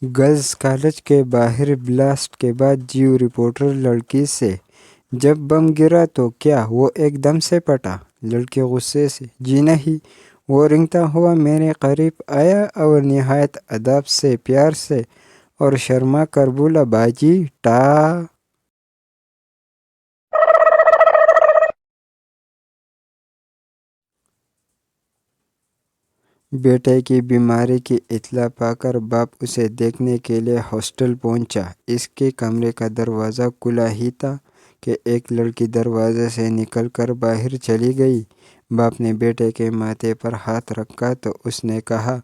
Girls college के बाहर blast के बाद जीव रिपोर्टर लड़की से, जब बम गिरा तो क्या वो एकदम से फटा? लड़की गुस्से से, जी नहीं। वो रेंगता हुआ मेरे करीब आया और निहायत अदब से, प्यार से और शर्मा कर बोला, बाजी टा। बेटे की बीमारी की इत्तला पाकर बाप उसे देखने के लिए हॉस्टल पहुंचा। इसके कमरे का दरवाज़ा खुला ही था कि एक लड़की दरवाजे से निकलकर बाहर चली गई। बाप ने बेटे के माथे पर हाथ रखा तो उसने कहा,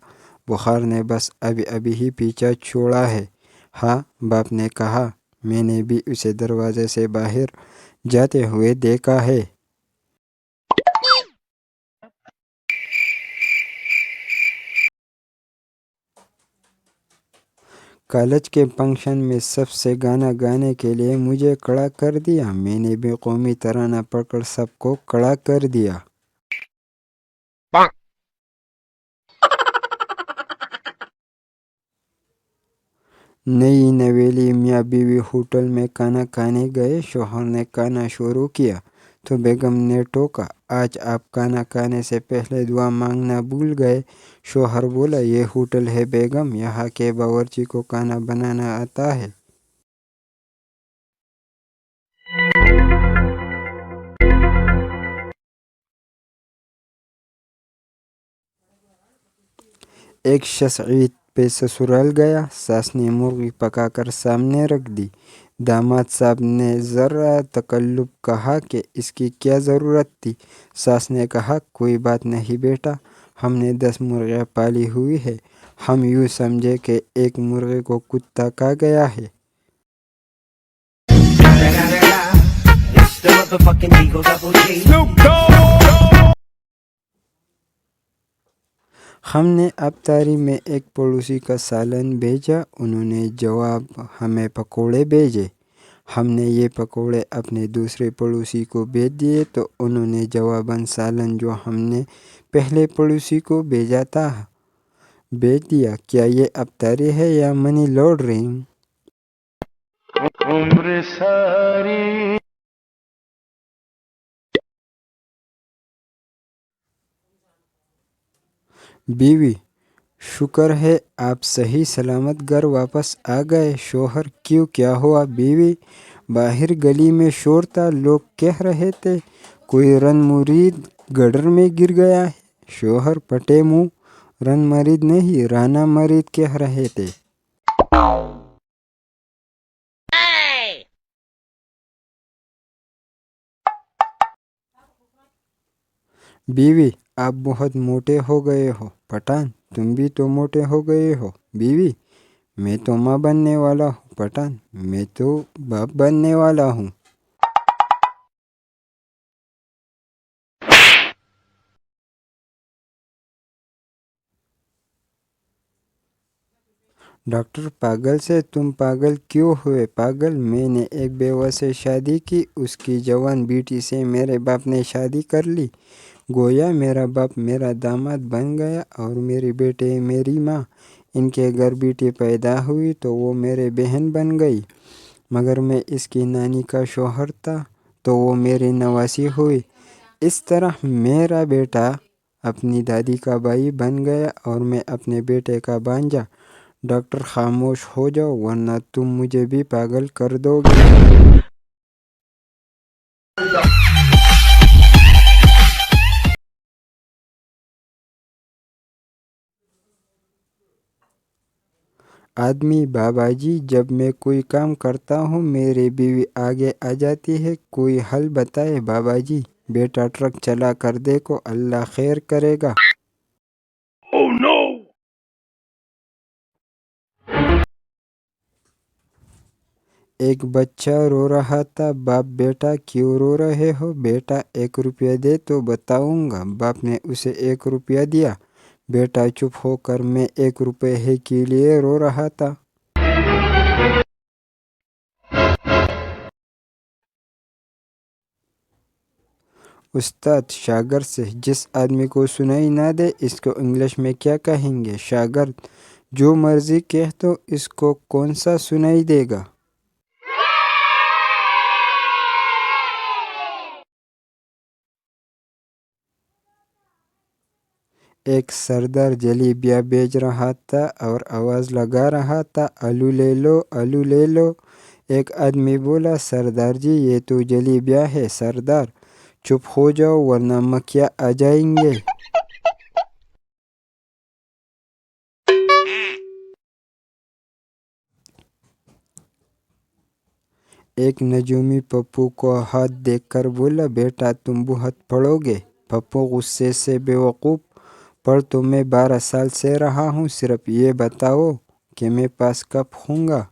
बुखार ने बस अभी अभी ही पीछा छोड़ा है। हाँ, बाप ने कहा, मैंने भी उसे दरवाजे से बाहर जाते हुए देखा है। कॉलेज के फंक्शन में सबसे गाना गाने के लिए मुझे खड़ा कर दिया। मैंने भी कौमी तराना पकड़ सबको खड़ा कर दिया। नई नवेली मियाँ बीवी होटल में खाना खाने गए। शोहर ने खाना शुरू किया तो बेगम ने टोका, आज आप खाना खाने से पहले दुआ मांगना भूल गए। शोहर बोला, ये होटल है बेगम, यहाँ के बावर्ची को खाना बनाना आता है। एक शख्स ईद पे ससुराल गया। सास ने मुर्गी पकाकर सामने रख दी। दामाद साहब ने ज़रा तकल्लुफ़ कहा कि इसकी क्या ज़रूरत थी। सास ने कहा, कोई बात नहीं बेटा, हमने 10 मुर्गियाँ पाली हुई है। हम यूँ समझे कि एक मुर्गे को कुत्ता खा गया है। हमने अफ्तारी में एक पड़ोसी का सालन भेजा। उन्होंने जवाब हमें पकोड़े भेजे। हमने ये पकोड़े अपने दूसरे पड़ोसी को भेज दिए तो उन्होंने जवाबन सालन जो हमने पहले पड़ोसी को भेजा था भेज दिया। क्या ये अफ्तारी है या मनी लॉन्ड्रिंग? उम्र सारी। बीवी, शुक्र है आप सही सलामत घर वापस आ गए। शोहर, क्यों, क्या हुआ? बीवी, बाहर गली में शोर था, लोग कह रहे थे कोई रन मुरीद गटर में गिर गया है। शोहर, पटे मुंह, रन मरीद नहीं, राना मरीद कह रहे थे। बीवी, आप बहुत मोटे हो गए हो। पठान, तुम भी तो मोटे हो गए हो। बीवी, मैं तो माँ बनने वाला हूँ। पठान, मैं तो बाप बनने वाला हूँ। डॉक्टर, पागल से तुम पागल क्यों हुए? पागल, मैंने एक बेवा से शादी की, उसकी जवान बेटी से मेरे बाप ने शादी कर ली। गोया मेरा बाप मेरा दामाद बन गया और मेरी बेटे मेरी माँ। इनके घर बेटी पैदा हुई तो वो मेरे बहन बन गई, मगर मैं इसकी नानी का शौहर था तो वो मेरी नवासी हुई। इस तरह मेरा बेटा अपनी दादी का भाई बन गया और मैं अपने बेटे का भांजा। डॉक्टर, खामोश हो जाओ वरना तुम मुझे भी पागल कर दोगे। आदमी, बाबाजी, जब मैं कोई काम करता हूँ मेरी बीवी आगे आ जाती है। कोई हल बताए बाबाजी। बेटा ट्रक चला कर देखो, अल्लाह खैर करेगा। Oh no! एक बच्चा रो रहा था। बाप, बेटा क्यों रो रहे हो? बेटा, 1 रुपया दे तो बताऊंगा। बाप ने उसे 1 रुपया दिया। बेटा चुप होकर, मैं 1 रुपये के लिए रो रहा था। उस्ताद शागिर्द से, जिस आदमी को सुनाई ना दे इसको इंग्लिश में क्या कहेंगे? शागिर्द, جو مرضی کہہ تو اس کو کون سا سنائی دے گا؟ ایک سردار جلیبیاں بیچ رہا تھا اور آواز لگا رہا تھا، آلو لے لو، آلو لے لو۔ ایک آدمی بولا، سردار جی یہ تو جلیبیاں ہے۔ سردار: چپ ہو جاؤ ورنہ مکھیاں آ جائیں گے۔ ایک نجومی پپو کو ہاتھ دیکھ کر بولا، بیٹا تم بہت پڑھو گے۔ پپو غصے سے، بے وقوف، پڑھ تو میں 12 سال سے رہا ہوں، صرف یہ بتاؤ کہ میں پاس کب ہوں گا؟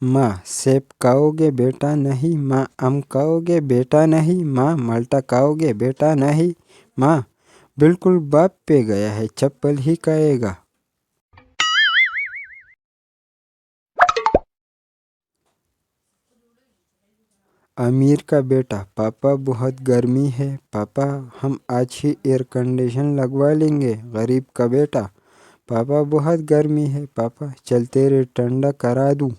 ماں: سیب کھاؤ گے بیٹا؟ نہیں۔ ماں: آم کھاؤ گے بیٹا؟ نہیں۔ ماں: مالٹا کھاؤ گے بیٹا؟ نہیں۔ ماں: بالکل باپ پہ گیا ہے، چپل ہی کھائے گا۔ امیر کا بیٹا: پاپا بہت گرمی ہے، پاپا ہم آج ہی ایئر کنڈیشن لگوا لیں گے۔ غریب کا بیٹا: پاپا بہت گرمی ہے، پاپا چل تیرے ٹھنڈا کرا دوں۔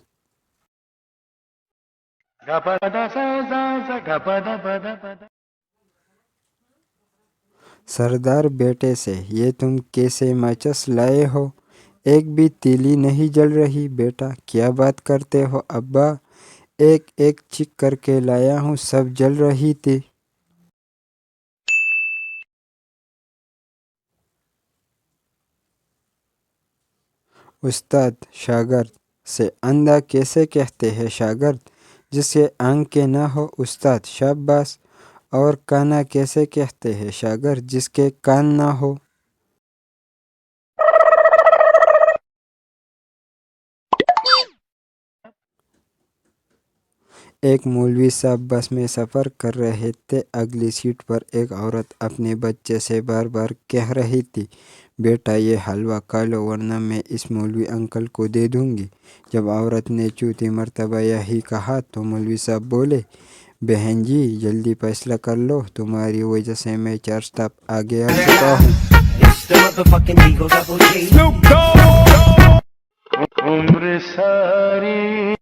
سردار بیٹے سے: یہ تم کیسے ماچس لائے ہو؟ ایک بھی تیلی نہیں جل رہی۔ بیٹا: کیا بات کرتے ہو ابا، ایک ایک چک کر کے لایا ہوں، سب جل رہی تھی۔ استاد شاگرد سے: اندھا کیسے کہتے ہیں شاگرد؟ جس کے آنکھیں نہ ہو۔ استاد: شاباش۔ اور کانا کیسے کہتے ہیں شاگرد؟ جس کے کان نہ ہو۔ ایک مولوی صاحب بس میں سفر کر رہے تھے۔ اگلی سیٹ پر ایک عورت اپنے بچے سے بار بار کہہ رہی تھی، بیٹا یہ حلوہ کھا لو ورنہ میں اس مولوی انکل کو دے دوں گی۔ جب عورت نے چوتھی مرتبہ یہی کہا تو مولوی صاحب بولے، بہن جی جلدی فیصلہ کر لو، تمہاری وجہ سے میں 4 سٹاپ آگے آ چکا ہوں۔ عمر ساری